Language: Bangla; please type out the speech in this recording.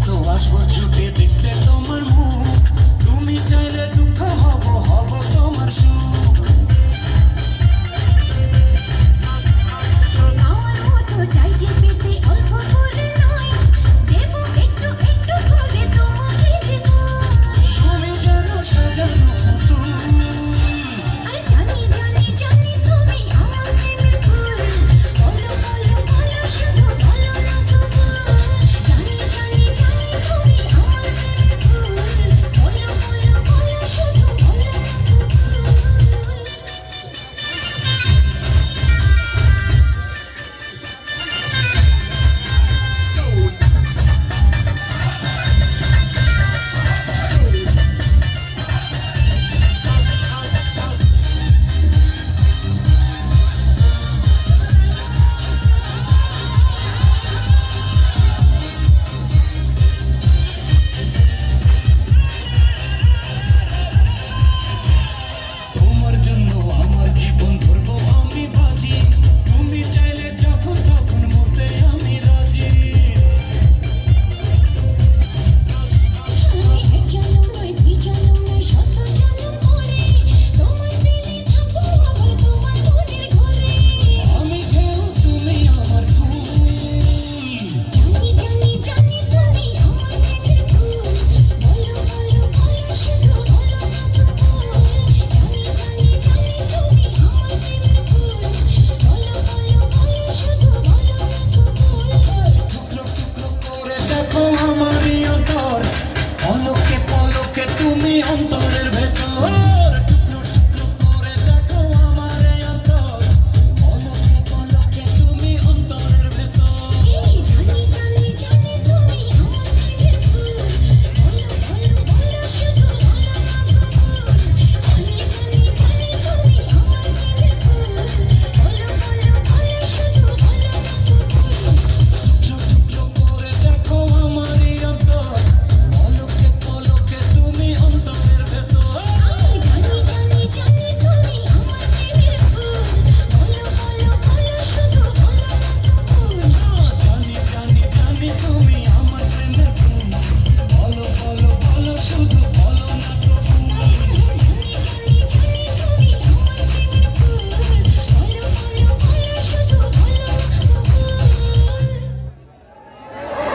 কত আসবো ঝুঁকে দেখতে তোমার মুখ, তুমি চাইলে দুঃখ হব হব তোমার সুখ। আমার মতো চাইতে পেতে অল্প করে নয়, দেব একটু একটু করে তোমাকে হৃদয়। তুমি যেন সাজানো পুতুল, আরে জানি জানি জানি তুমি আমার প্রেমের ফুল, বলো বলো বলো শুধু বলো না কবুল। জানি জানি জানি তুমি আমার প্রেমের ফুল, বলো বলো বলো শুধু বলো না তোমার জন্য আমার জীবন ধরবো আমি বাজি, তুমি চাইলে যখন তখন মরতে আমি রাজি। এক জনম নয় দুই জনম নয় শত জনম পরে, তোমায় পেলে থাকবো আবার তোমার মনের ঘরে। আমি ঢেউ তুমি আমার ফুল, জানি জানি জানি তুমি আমার প্রেমের ফুল, বলো বলো বলো শুধু বলো না কবুল। জানি জানি জানি তুমি আমার প্রেমের ফুল, বলো বলো বলো শুধু বলো না কবুল। টুকরো টুকরো করে দেখো আমারই অন্তর, পলকে পলকে তুমি অন্তর।